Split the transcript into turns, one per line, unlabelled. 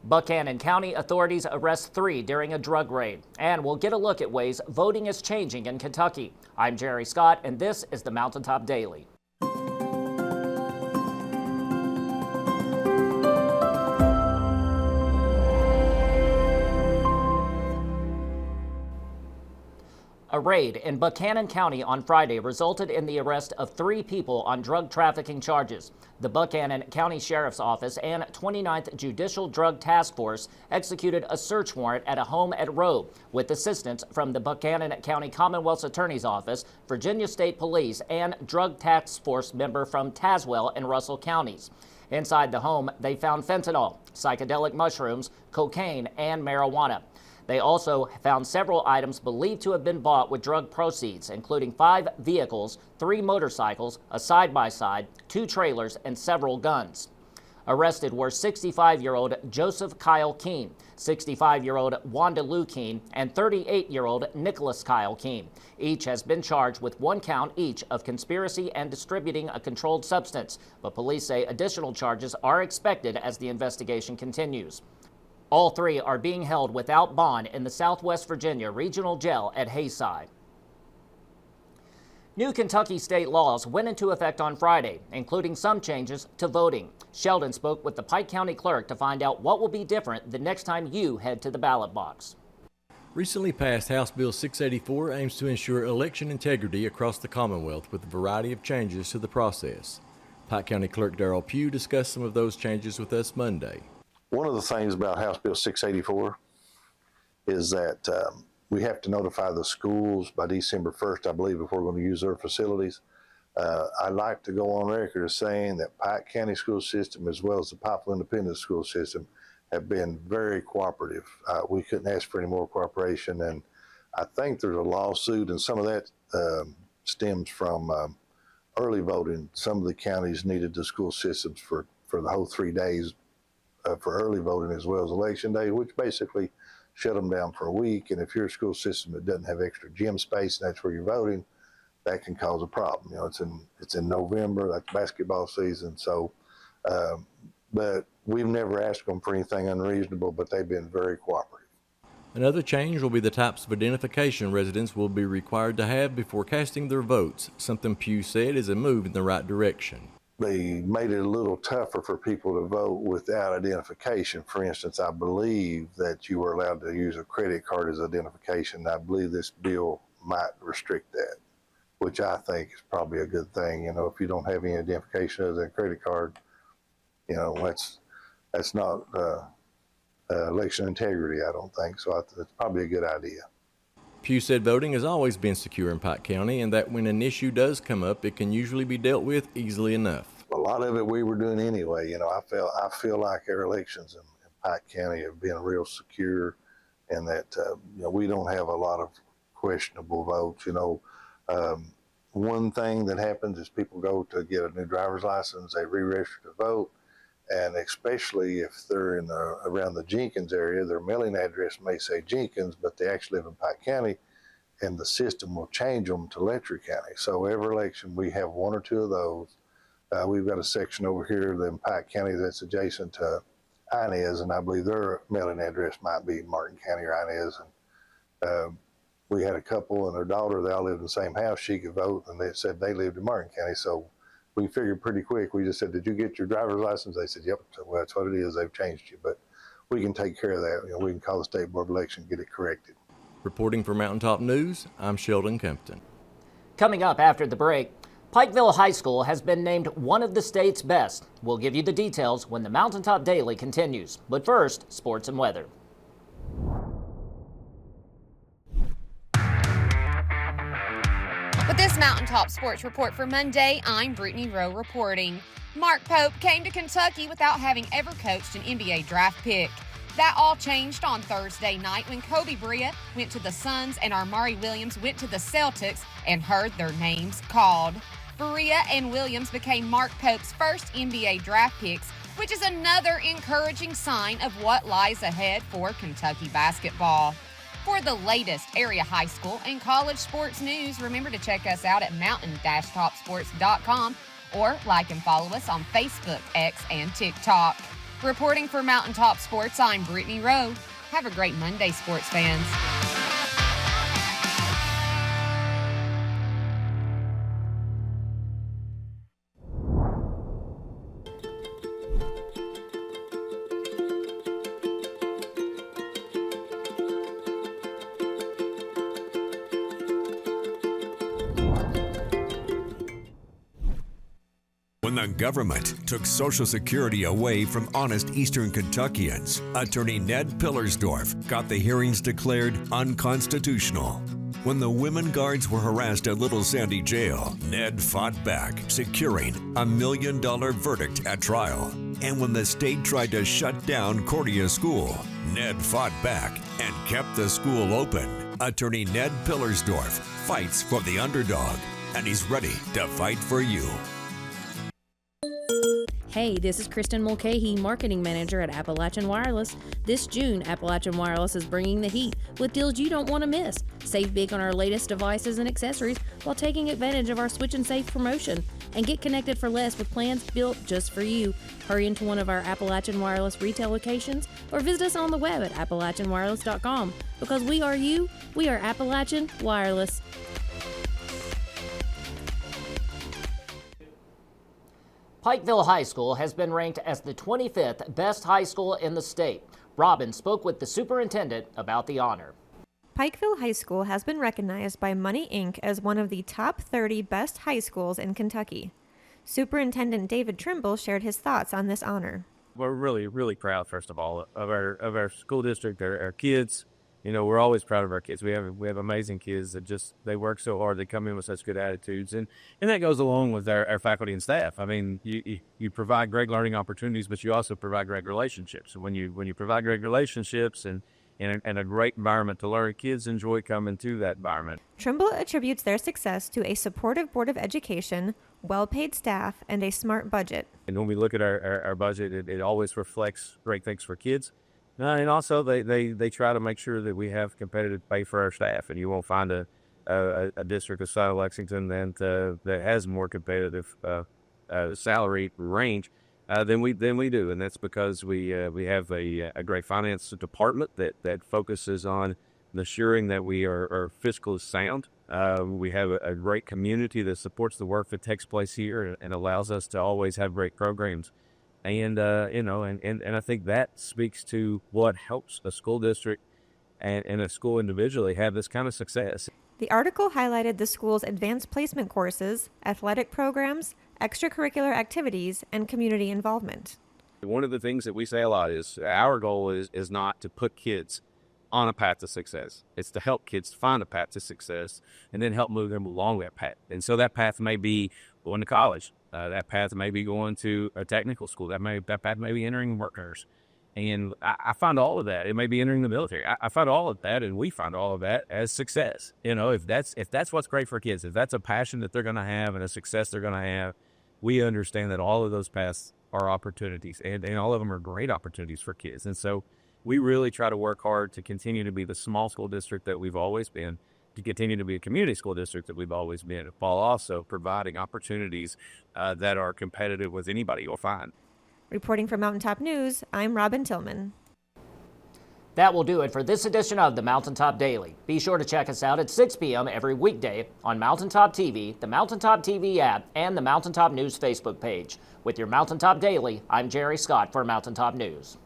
Buchanan County authorities arrest 3 during a drug raid. And we'll get a look at ways voting is changing in Kentucky. I'm Jerry Scott, and this is the Mountaintop Daily. A raid in Buchanan County on Friday resulted in the arrest of 3 people on drug trafficking charges. The Buchanan County Sheriff's Office and 29th Judicial Drug Task Force executed a search warrant at a home at Roe with assistance from the Buchanan County Commonwealth's Attorney's Office, Virginia State Police, and Drug Task Force member from Tazewell and Russell counties. Inside the home, they found fentanyl, psychedelic mushrooms, cocaine, and marijuana. They also found several items believed to have been bought with drug proceeds, including 5 vehicles, 3 motorcycles, a side-by-side, 2 trailers, and several guns. Arrested were 65-year-old Joseph Kyle Keene, 65-year-old Wanda Lou Keene, and 38-year-old Nicholas Kyle Keene. Each has been charged with 1 count each of conspiracy and distributing a controlled substance, but police say additional charges are expected as the investigation continues. All 3 are being held without bond in the Southwest Virginia Regional Jail at Hayside. New Kentucky state laws went into effect on Friday, including some changes to voting. Sheldon spoke with the Pike County Clerk to find out what will be different the next time you head to the ballot box.
Recently passed House Bill 684 aims to ensure election integrity across the Commonwealth with a variety of changes to the process. Pike County Clerk Darrell Pugh discussed some of those changes with us Monday.
One of the things about House Bill 684 is that we have to notify the schools by December 1st, I believe, if we're going to use their facilities. I'd like to go on record as saying that Pike County school system, as well as the Poplar Independent school system, have been very cooperative. We couldn't ask for any more cooperation, and I think there's a lawsuit, and some of that stems from early voting. Some of the counties needed the school systems for the whole 3 days for early voting as well as election day, which basically shut them down for a week. And if you're a school system that doesn't have extra gym space and that's where you're voting, that can cause a problem. You know, it's in November, like basketball season. So, but we've never asked them for anything unreasonable, but they've been very cooperative.
Another change will be the types of identification residents will be required to have before casting their votes, something Pugh said is a move in the right direction.
They made it a little tougher for people to vote without identification. For instance, I believe that you were allowed to use a credit card as identification. I believe this bill might restrict that, which I think is probably a good thing. You know, if you don't have any identification other than a credit card, you know, that's not election integrity, I don't think. So it's probably a good idea.
Pugh said voting has always been secure in Pike County and that when an issue does come up, it can usually be dealt with easily enough.
A lot of it we were doing anyway. You know, I feel like our elections in Pike County have been real secure, and that you know, we don't have a lot of questionable votes. You know, one thing that happens is people go to get a new driver's license, they re-register to vote, and especially if they're in around the Jenkins area, their mailing address may say Jenkins, but they actually live in Pike County, and the system will change them to Letcher County. So every election we have 1 or 2 of those. We've got a section over here in Pike County that's adjacent to Inez, and I believe their mailing address might be Martin County or Inez. And we had a couple and their daughter, they all lived in the same house. She could vote, and they said they lived in Martin County. So we figured pretty quick. We just said, "Did you get your driver's license?" They said, "Yep." So, well, that's what it is. They've changed you, but we can take care of that. You know, we can call the State Board of Election and get it corrected.
Reporting for Mountaintop News, I'm Sheldon Kempton.
Coming up after the break, Pikeville High School has been named one of the state's best. We'll give you the details when the Mountaintop Daily continues. But first, sports and weather.
With this Mountaintop Sports Report for Monday, I'm Brittany Rowe reporting. Mark Pope came to Kentucky without having ever coached an NBA draft pick. That all changed on Thursday night when Kobe Bryant went to the Suns and Armari Williams went to the Celtics and heard their names called. Bryant and Williams became Mark Pope's first NBA draft picks, which is another encouraging sign of what lies ahead for Kentucky basketball. For the latest area high school and college sports news, remember to check us out at mountain-topsports.com or like and follow us on Facebook, X, and TikTok. Reporting for Mountaintop Sports, I'm Brittany Rowe. Have a great Monday, sports fans.
When the government took Social Security away from honest Eastern Kentuckians, Attorney Ned Pillersdorf got the hearings declared unconstitutional. When the women guards were harassed at Little Sandy Jail, Ned fought back, securing a $1 million verdict at trial. And when the state tried to shut down Cordia School, Ned fought back and kept the school open. Attorney Ned Pillersdorf fights for the underdog, and he's ready to fight for you.
Hey, this is Kristen Mulcahy, Marketing Manager at Appalachian Wireless. This June, Appalachian Wireless is bringing the heat with deals you don't want to miss. Save big on our latest devices and accessories while taking advantage of our Switch and Save promotion. And get connected for less with plans built just for you. Hurry into one of our Appalachian Wireless retail locations or visit us on the web at appalachianwireless.com. Because we are you, we are Appalachian Wireless.
Pikeville High School has been ranked as the 25th best high school in the state. Robin spoke with the superintendent about the honor.
Pikeville High School has been recognized by Money Inc. as one of the top 30 best high schools in Kentucky. Superintendent David Trimble shared his thoughts on this honor.
We're really proud, first of all, of our school district, our kids. You know, we're always proud of our kids. We have amazing kids that they work so hard. They come in with such good attitudes, and that goes along with our faculty and staff. I mean, you provide great learning opportunities, but you also provide great relationships. And when you provide great relationships and a great environment to learn, kids enjoy coming to that environment.
Trimble attributes their success to a supportive Board of Education, well-paid staff, and a smart budget. And
when we look at our budget, it always reflects great things for kids. And also, they try to make sure that we have competitive pay for our staff, and you won't find a district of South Lexington that has more competitive salary range than we do, and that's because we have a great finance department that focuses on ensuring that we are fiscally sound. We have a great community that supports the work that takes place here and allows us to always have great programs. And I think that speaks to what helps a school district and a school individually have this kind of success.
The article highlighted the school's advanced placement courses, athletic programs, extracurricular activities, and community involvement.
One of the things that we say a lot is our goal is not to put kids on a path to success. It's to help kids find a path to success and then help move them along that path. And so that path may be going to college. That path may be going to a technical school. That path may be entering workers. And I find all of that. It may be entering the military. I find all of that, and we find all of that as success. You know, if that's what's great for kids, if that's a passion that they're going to have and a success they're going to have, we understand that all of those paths are opportunities, and all of them are great opportunities for kids. And so we really try to work hard to continue to be the small school district that we've always been, to continue to be a community school district that we've always been, while also providing opportunities that are competitive with anybody you'll find.
Reporting for Mountaintop News, I'm Robin Tillman.
That will do it for this edition of the Mountaintop Daily. Be sure to check us out at 6 p.m. every weekday on Mountaintop TV, the Mountaintop TV app, and the Mountaintop News Facebook page. With your Mountaintop Daily, I'm Jerry Scott for Mountaintop News.